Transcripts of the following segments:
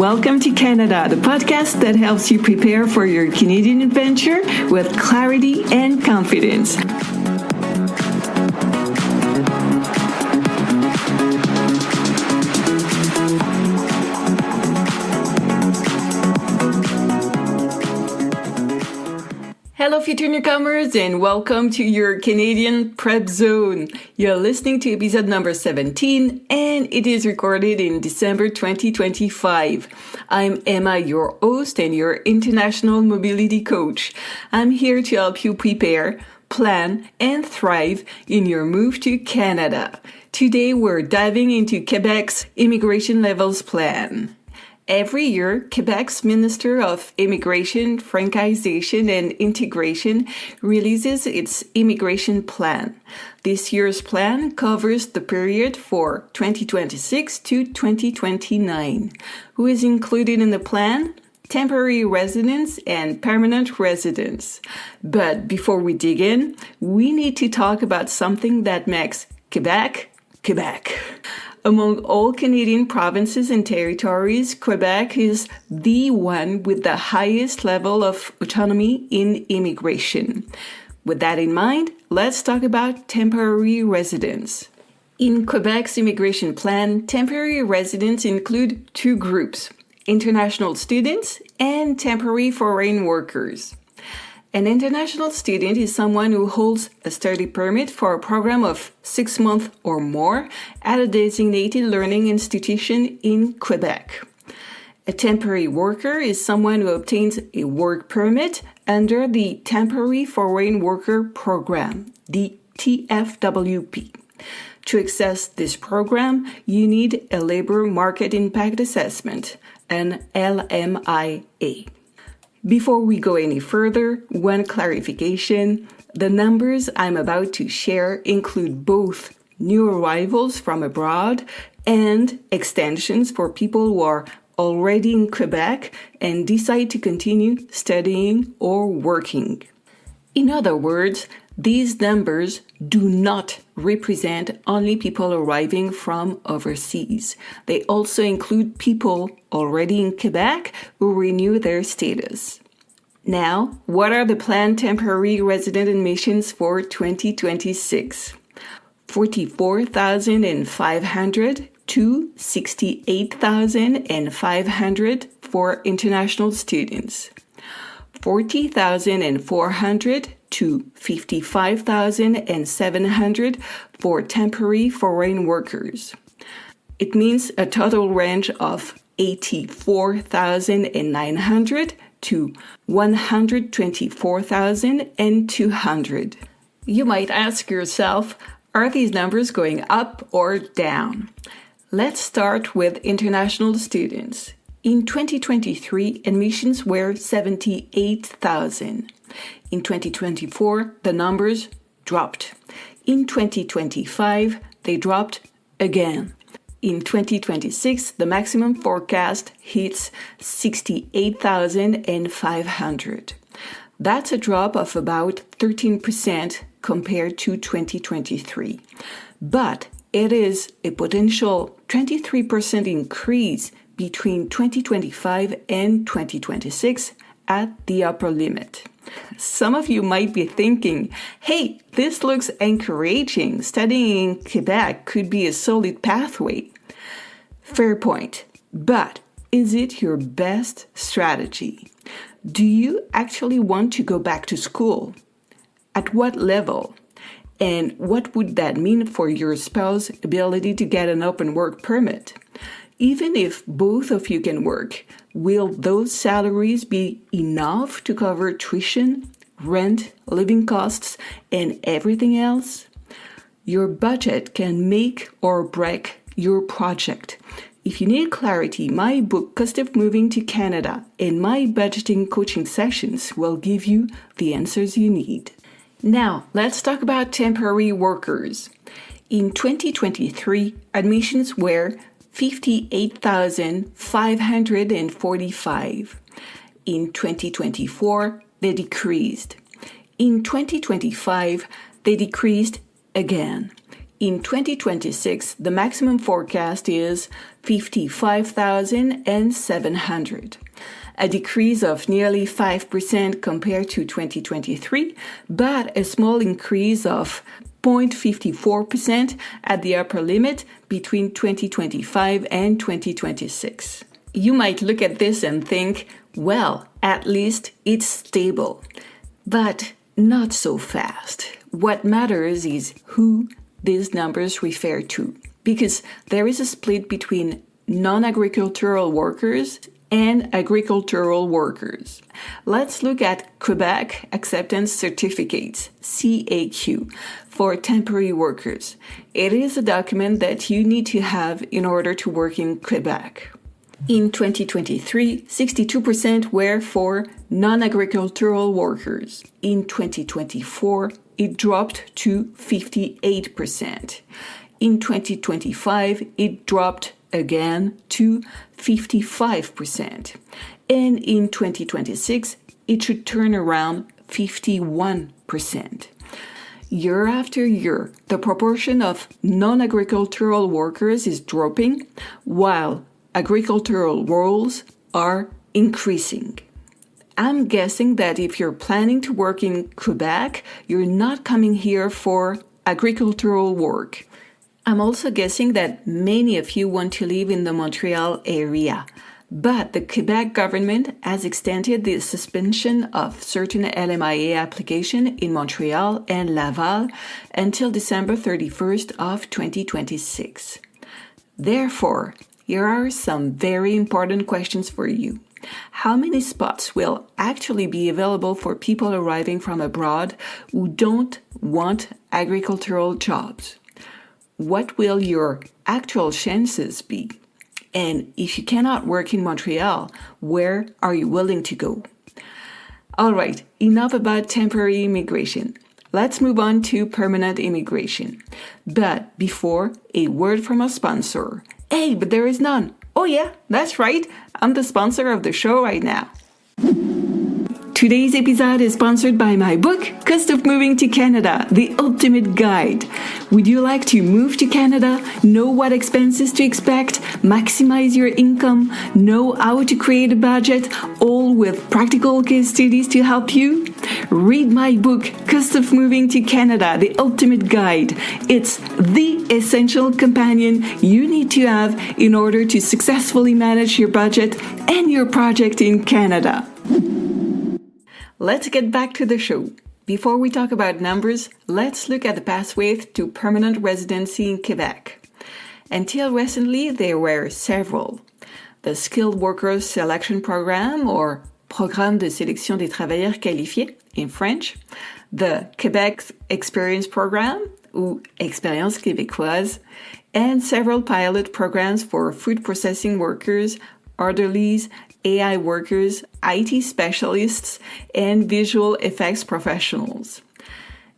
Welcome to Canada, the podcast that helps you prepare for your Canadian adventure with clarity and confidence. Hello, future newcomers, and welcome to your Canadian Prep Zone. You're listening to episode number 17, and it is recorded in December 2025. I'm Emma, your host and your international mobility coach. I'm here to help you prepare, plan, and thrive in your move to Canada. Today, we're diving into Quebec's immigration levels plan. Every year, Quebec's Minister of Immigration, Francization and Integration releases its immigration plan. This year's plan covers the period for 2026 to 2029. Who is included in the plan? Temporary residents and permanent residents. But before we dig in, we need to talk about something that makes Quebec, Quebec. Among all Canadian provinces and territories, Quebec is the one with the highest level of autonomy in immigration. With that in mind, let's talk about temporary residents. In Quebec's immigration plan, temporary residents include two groups: international students and temporary foreign workers. An international student is someone who holds a study permit for a program of 6 months or more at a designated learning institution in Quebec. A temporary worker is someone who obtains a work permit under the Temporary Foreign Worker Program, the TFWP. To access this program, you need a Labor Market Impact Assessment, an LMIA. Before we go any further, one clarification. The numbers I'm about to share include both new arrivals from abroad and extensions for people who are already in Quebec and decide to continue studying or working. In other words, these numbers do not represent only people arriving from overseas. They also include people already in Quebec who renew their status. Now, what are the planned temporary resident admissions for 2026? 44,500 to 68,500 for international students. 40,400 to 55,700 for temporary foreign workers. It means a total range of 84,900 to 124,200. You might ask yourself, are these numbers going up or down? Let's start with international students. In 2023, admissions were 78,000. In 2024, the numbers dropped. In 2025, they dropped again. In 2026, the maximum forecast hits 68,500. That's a drop of about 13% compared to 2023. But it is a potential 23% increase between 2025 and 2026 at the upper limit. Some of you might be thinking, hey, this looks encouraging. Studying in Quebec could be a solid pathway. Fair point. But is it your best strategy? Do you actually want to go back to school? At what level? And what would that mean for your spouse's ability to get an open work permit? Even if both of you can work, will those salaries be enough to cover tuition, rent, living costs, and everything else? Your budget can make or break your project. If you need clarity, my book, Cost of Moving to Canada, and my budgeting coaching sessions will give you the answers you need. Now, let's talk about temporary workers. In 2023, admissions were 58,545. In 2024, they decreased. In 2025, they decreased again. In 2026, the maximum forecast is 55,700, a decrease of nearly 5% compared to 2023, but a small increase of 0.54% at the upper limit between 2025 and 2026. You might look at this and think, well, at least it's stable. But not so fast. What matters is who these numbers refer to, because there is a split between non-agricultural workers and agricultural workers. Let's look at Quebec Acceptance Certificates, CAQ, for temporary workers. It is a document that you need to have in order to work in Quebec. In 2023, 62% were for non-agricultural workers. In 2024, it dropped to 58%. In 2025, it dropped again to 55%. And in 2026, it should turn around 51%. Year after year, the proportion of non-agricultural workers is dropping, while agricultural roles are increasing. I'm guessing that if you're planning to work in Quebec, you're not coming here for agricultural work. I'm also guessing that many of you want to live in the Montreal area, but the Quebec government has extended the suspension of certain LMIA application in Montreal and Laval until December 31st of 2026. Therefore, here are some very important questions for you. How many spots will actually be available for people arriving from abroad who don't want agricultural jobs? What will your actual chances be? And if you cannot work in Montreal, where are you willing to go? All right, enough about temporary immigration. Let's move on to permanent immigration. But before, a word from a sponsor. Hey, but there is none. Oh yeah, that's right. I'm the sponsor of the show right now. Today's episode is sponsored by my book, Cost of Moving to Canada, The Ultimate Guide. Would you like to move to Canada, know what expenses to expect, maximize your income, know how to create a budget, all with practical case studies to help you? Read my book, Cost of Moving to Canada, The Ultimate Guide. It's the essential companion you need to have in order to successfully manage your budget and your project in Canada. Let's get back to the show. Before we talk about numbers, let's look at the pathways to permanent residency in Quebec. Until recently, there were several. The Skilled Workers Selection Program, or Programme de sélection des travailleurs qualifiés in French, the Quebec Experience Program, ou Expérience québécoise, and several pilot programs for food processing workers, orderlies, AI workers, IT specialists, and visual effects professionals.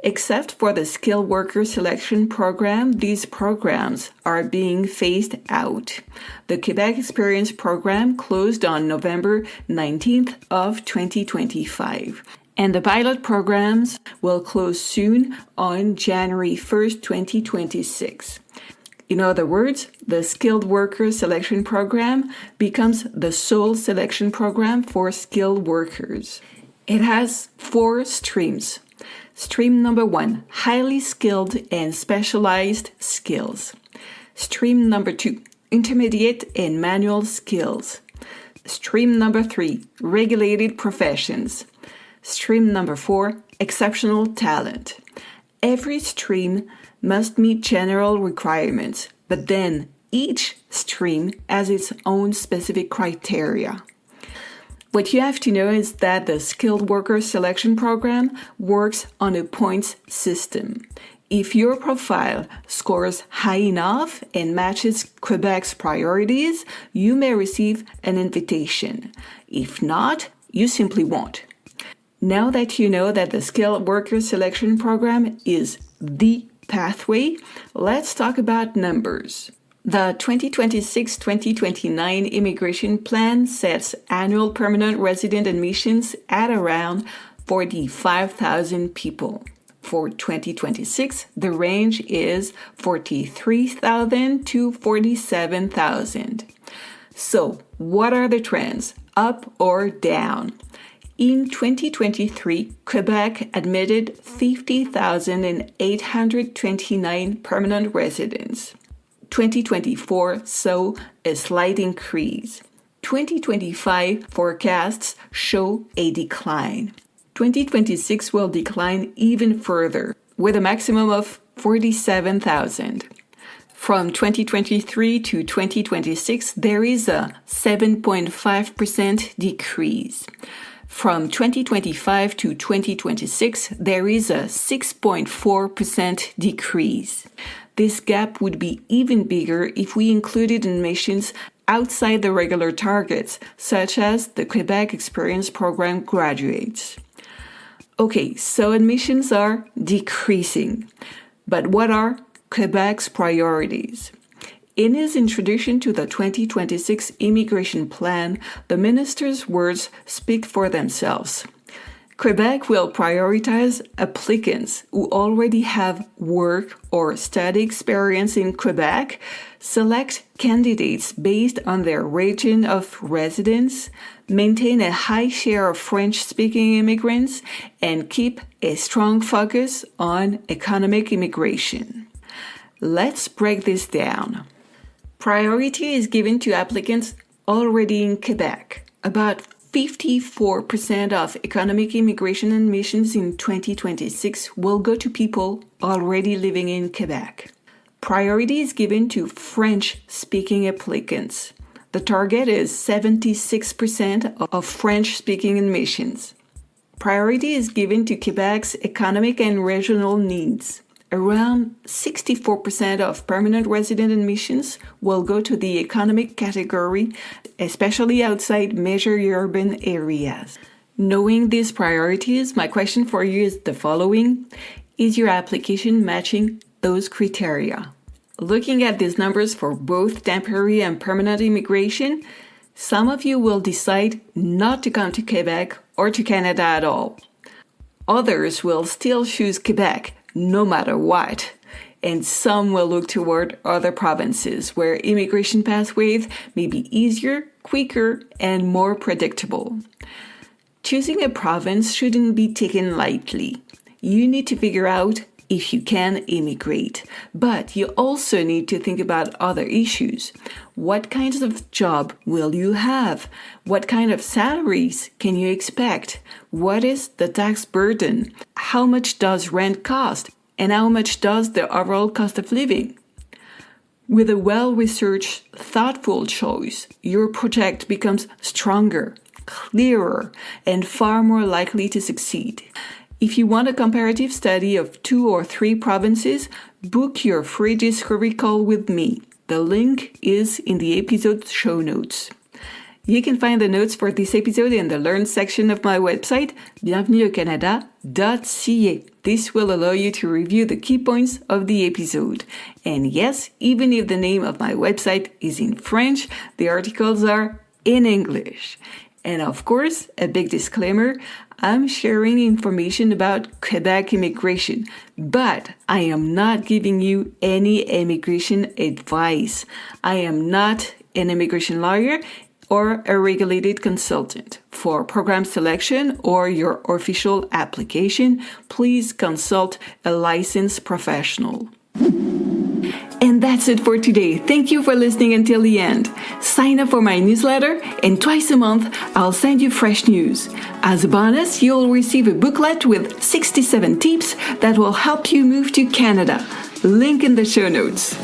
Except for the Skilled Worker Selection Program, these programs are being phased out. The Quebec Experience Program closed on November 19th of 2025, and the pilot programs will close soon on January 1st, 2026. In other words, the Skilled Worker Selection Program becomes the sole selection program for skilled workers. It has 4 streams. Stream number 1, highly skilled and specialized skills. Stream number 2, intermediate and manual skills. Stream number 3, regulated professions. Stream number 4, exceptional talent. Every stream must meet general requirements, but then each stream has its own specific criteria. What you have to know is that the Skilled Worker Selection Program works on a points system. If your profile scores high enough and matches Quebec's priorities, you may receive an invitation. If not, you simply won't. Now that you know that the Skilled Worker Selection Program is the pathway, let's talk about numbers. The 2026-2029 immigration plan sets annual permanent resident admissions at around 45,000 people. For 2026, the range is 43,000 to 47,000. So, what are the trends, up or down? In 2023, Quebec admitted 50,829 permanent residents. 2024 saw a slight increase. 2025 forecasts show a decline. 2026 will decline even further, with a maximum of 47,000. From 2023 to 2026, there is a 7.5% decrease. From 2025 to 2026, there is a 6.4% decrease. This gap would be even bigger if we included admissions outside the regular targets, such as the Quebec Experience Program graduates. Okay, so admissions are decreasing. But what are Quebec's priorities? In his introduction to the 2026 immigration plan, the minister's words speak for themselves. Quebec will prioritize applicants who already have work or study experience in Quebec, select candidates based on their region of residence, maintain a high share of French-speaking immigrants, and keep a strong focus on economic immigration. Let's break this down. Priority is given to applicants already in Quebec. About 54% of economic immigration admissions in 2026 will go to people already living in Quebec. Priority is given to French-speaking applicants. The target is 76% of French-speaking admissions. Priority is given to Quebec's economic and regional needs. Around 64% of permanent resident admissions will go to the economic category, especially outside major urban areas. Knowing these priorities, my question for you is the following. Is your application matching those criteria? Looking at these numbers for both temporary and permanent immigration, some of you will decide not to come to Quebec or to Canada at all. Others will still choose Quebec no matter what, and some will look toward other provinces where immigration pathways may be easier, quicker, and more predictable. Choosing a province shouldn't be taken lightly. You need to figure out if you can immigrate, but you also need to think about other issues. What kinds of job will you have? What kind of salaries can you expect? What is the tax burden? How much does rent cost? And how much does the overall cost of living? With a well-researched, thoughtful choice, your project becomes stronger, clearer, and far more likely to succeed. If you want a comparative study of 2 or 3 provinces, book your free discovery call with me. The link is in the episode show notes. You can find the notes for this episode in the Learn section of my website, bienvenueaucanada.ca. This will allow you to review the key points of the episode. And yes, even if the name of my website is in French, the articles are in English. And of course, a big disclaimer, I'm sharing information about Quebec immigration, but I am not giving you any immigration advice. I am not an immigration lawyer or a regulated consultant. For program selection or your official application, please consult a licensed professional. And that's it for today. Thank you for listening until the end. Sign up for my newsletter, and twice a month, I'll send you fresh news. As a bonus, you'll receive a booklet with 67 tips that will help you move to Canada. Link in the show notes.